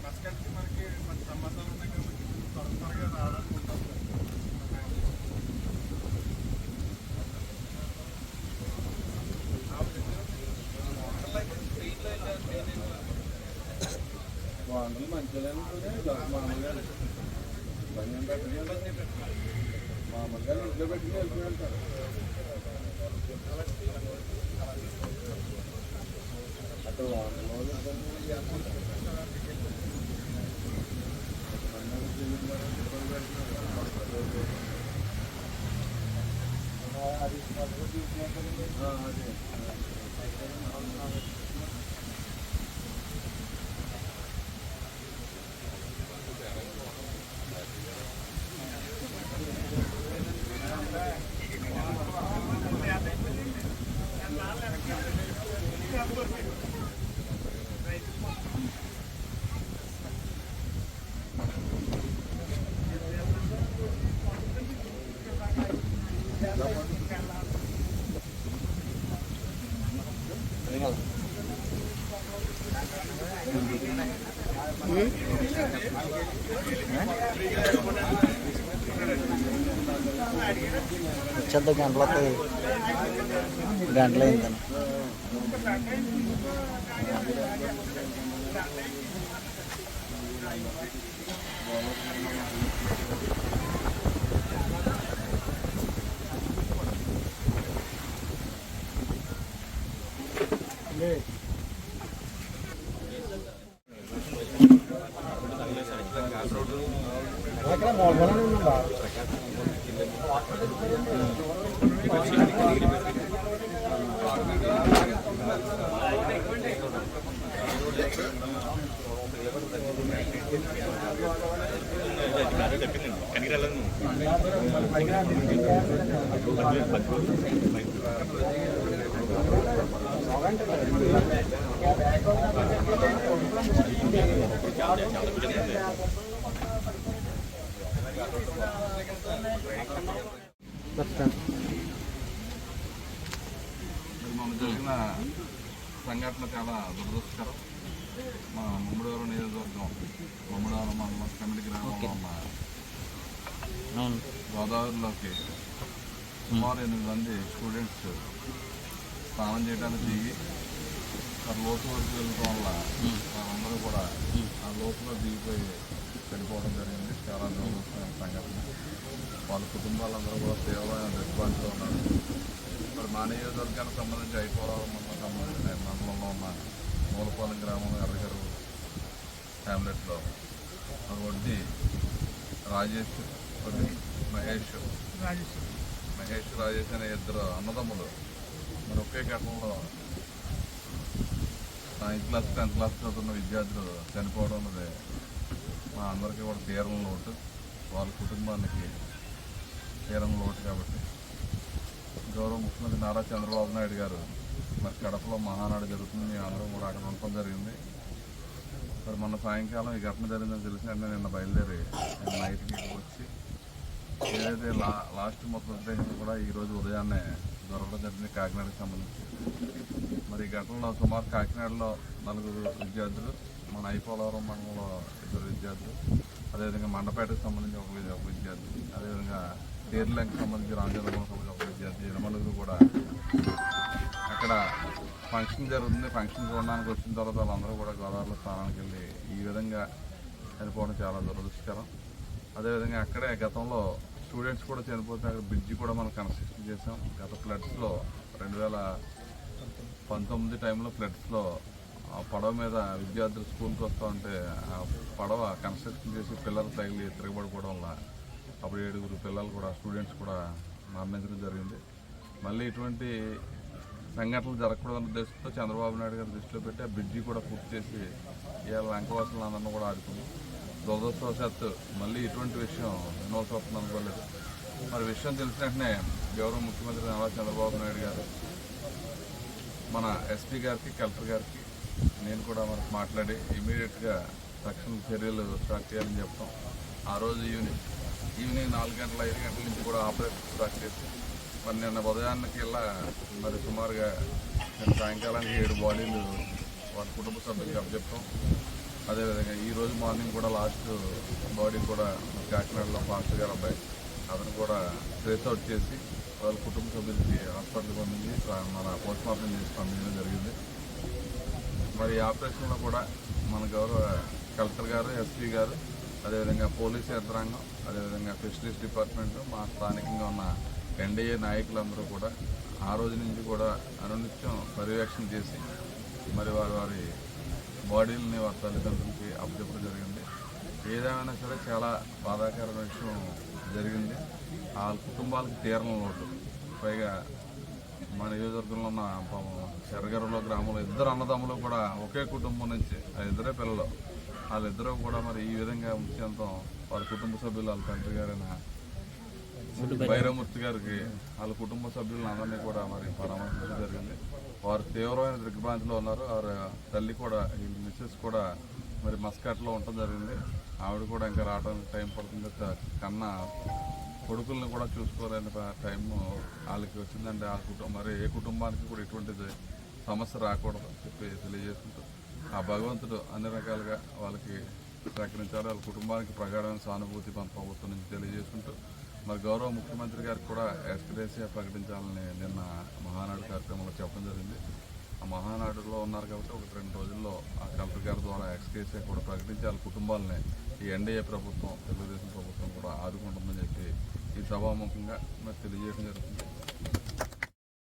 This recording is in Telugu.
బస్ కలిసి మనకి మంచి సంబంధాలు ఉన్నాయి కాబట్టి త్వరగా రావడానికి ఉంటుంది. వాంటలు మంచిగా మామూలుగా మామూలుగా ఇంట్లో పెట్టుకుని వెళ్తున్నారు. అక్కడ వాంటలు వచ్చేద్దాం గంటలు వస్తుంది గంటలు అయిందని మన జరిగిన సంఘటన చాలా దురదృష్టకరం. మా ముమ్మడివరం నియోజకవర్గం ముమ్మడివరం మండలం కమిటీ గ్రామంలో ఉన్న గోదావరిలోకి సుమారు 8 మంది స్టూడెంట్స్ స్నానం చేయడానికి దిగి లోతు వరకు వెళ్ళడం వల్ల వాళ్ళందరూ కూడా ఆ లోతులో దిగిపోయి చనిపోవడం జరిగింది. చాలా దురదృష్టమైన సంఘటన. వాళ్ళ కుటుంబాలందరూ కూడా తీవ్రమైన దిగ్భ్రాంతిలో ఉన్నారు. మరి మా నియోజకవర్గానికి సంబంధించి ఐపోలవరం సంబంధించిన మండలంలో ఉన్న మూలపాలెం గ్రామం ఎర్రగారు ఫ్యామిలీలో వడ్డీ రాజేష్ వడ్డీ మహేష్ రాజేష్ అనే 2 అన్నదమ్ములు మరి ఒకే ఘటనలో 9th క్లాస్ 10th క్లాస్ చదువుతున్న విద్యార్థులు చనిపోవడం అనేది మా అందరికీ కూడా తీరం లోటు, వాళ్ళ కుటుంబానికి తీరం లోటు. కాబట్టి గౌరవ ముఖ్యమంత్రి నారా చంద్రబాబు నాయుడు గారు మరి కడపలో మహానాడు జరుగుతుంది, అందరం కూడా అక్కడ ఉండటం జరిగింది. మరి మొన్న సాయంకాలం ఈ ఘటన జరిగిందని తెలిసిన వెంటనే నిన్న బయలుదేరి నైట్కి వచ్చి ఏదైతే లాస్ట్ మృతదేహం కూడా ఈరోజు ఉదయాన్నే దొరకడం జరిగింది కాకినాడకి సంబంధించి. మరి ఈ ఘటనలో సుమారు కాకినాడలో 4 విద్యార్థులు, మన ఐపోలవరం మండలంలో 2 విద్యార్థులు, అదేవిధంగా మండపేటకు సంబంధించి ఒక విద్యార్థి, అదేవిధంగా తీర్లంకి సంబంధించి రామచంద్రపురం ఒక విద్యార్థి, 8 కూడా అక్కడ ఫంక్షన్ జరుగుతుంది. ఫంక్షన్ చూడడానికి వచ్చిన తర్వాత వాళ్ళందరూ కూడా గోదావరిలో స్నానానికి వెళ్ళి ఈ విధంగా చనిపోవడం చాలా దురదృష్టకరం. అదేవిధంగా అక్కడే గతంలో స్టూడెంట్స్ కూడా చనిపోతే అక్కడ బ్రిడ్జి కూడా మనం కన్స్ట్రక్షన్ చేసాం. గత ఫ్లడ్స్లో 2019 టైంలో ఫ్లడ్స్లో పడవ మీద విద్యార్థులు స్కూల్కి వస్తూ ఉంటే ఆ పడవ కన్స్ట్రక్షన్ చేసి పిల్లలు తగిలి తిరగబడిపోవడం వల్ల అప్పుడు 7 పిల్లలు కూడా స్టూడెంట్స్ కూడా మరణించడం జరిగింది. మళ్ళీ ఇటువంటి సంఘటనలు జరగకూడదన్న ఉద్దేశంతో చంద్రబాబు నాయుడు గారు దృష్టిలో పెట్టి ఆ బ్రిడ్జి కూడా పూర్తి చేసి ఇవాళ లంకవాసులందరినీ కూడా ఆడుకుంది. దురదృష్టవశాత్తు మళ్ళీ ఇటువంటి విషయం వినోద్ వస్తుంది అనుకోలేదు. మరి విషయం తెలిసిన వెంటనే గౌరవ ముఖ్యమంత్రి నారా చంద్రబాబు నాయుడు గారు మన ఎస్పీ గారికి, కలెక్టర్ గారికి నేను కూడా మనకు మాట్లాడి ఇమీడియట్గా తక్షణ చర్యలు స్టార్ట్ చేయాలని చెప్తాం. ఆ రోజు ఈవినింగ్ 4 గంటల 5 గంటల నుంచి కూడా ఆపరేషన్ స్టార్ట్ చేసి మరి నిన్న ఉదయానికి మరి సుమారుగా నేను సాయంకాలానికి 7 బాడీలు వారి కుటుంబ సభ్యులకి అప్పచెప్తాం. అదేవిధంగా ఈరోజు మార్నింగ్ కూడా లాస్ట్ బాడీ కూడా కాకినాడలో పాస్టర్ గారు అబ్బాయి అతను కూడా ట్రేస్ అవుట్ చేసి వాళ్ళ కుటుంబ సభ్యులకి హాస్పిటల్కి పంపించి మన పోస్ట్ మార్టం చేసి పంపించడం జరిగింది. మరి ఈ ఆపరేషన్లో కూడా మన గౌరవ కలెక్టర్ గారు, ఎస్పీ గారు, అదేవిధంగా పోలీసు యంత్రాంగం, అదేవిధంగా ఫిషరీస్ డిపార్ట్మెంటు, మా స్థానికంగా ఉన్న ఎన్డీఏ నాయకులందరూ కూడా ఆ రోజు నుంచి కూడా అనునిత్యం పర్యవేక్షణ చేసి మరి వారి బాడీలని వారి తల్లిదండ్రులకి అప్పచెప్పడం జరిగింది. ఏదేమైనా సరే చాలా బాధాకరమైన విషయం జరిగింది. వాళ్ళ కుటుంబాలకు తీరని లోటు. పైగా మన నియోజకవర్గంలో ఉన్న చెరగరులో గ్రామంలో 2 అన్నదమ్ములు కూడా ఒకే కుటుంబం నుంచి ఆ 2 పిల్లలు వాళ్ళిద్దరూ కూడా మరి ఈ విధంగా ఉంచేంతం వాళ్ళ కుటుంబ సభ్యులు వాళ్ళ తండ్రి గారైన భైరవమూర్తి గారికి వాళ్ళ కుటుంబ సభ్యులను అందరినీ కూడా మరి పరామర్శించడం జరిగింది. వారు తీవ్రమైన దిగ్భ్రాంతిలో ఉన్నారు. వారి తల్లి కూడా ఈ మిస్సెస్ కూడా మరి మస్కట్లో ఉండటం జరిగింది. ఆవిడ కూడా ఇంకా రావడానికి టైం పడుతుంది. కన్నా కొడుకులను కూడా చూసుకోలేని టైం వాళ్ళకి వచ్చిందంటే మరి ఏ కుటుంబానికి కూడా ఎటువంటిది సమస్య రాకూడదు చెప్పి తెలియజేసుకుంటూ ఆ భగవంతుడు అన్ని రకాలుగా వాళ్ళకి సహకరించారు. వాళ్ళ కుటుంబానికి ప్రగాఢమైన సానుభూతి మన ప్రభుత్వం నుంచి తెలియజేసుకుంటూ మరి గౌరవ ముఖ్యమంత్రి గారికి కూడా ఎక్స్గ్రేషియా ప్రకటించాలని నిన్న మహానాడు కార్యక్రమంలో చెప్పడం జరిగింది. ఆ మహానాడులో ఉన్నారు కాబట్టి 1-2 రోజుల్లో ఆ కలెక్టర్ గారి ద్వారా ఎక్స్గ్రేషియా కూడా ప్రకటించి వాళ్ళ కుటుంబాలని ఈ ఎన్డీఏ ప్రభుత్వం, తెలుగుదేశం ప్రభుత్వం కూడా ఆదుకుంటుందని చెప్పి ఈ సభాముఖంగా మరి తెలియజేయడం జరుగుతుంది.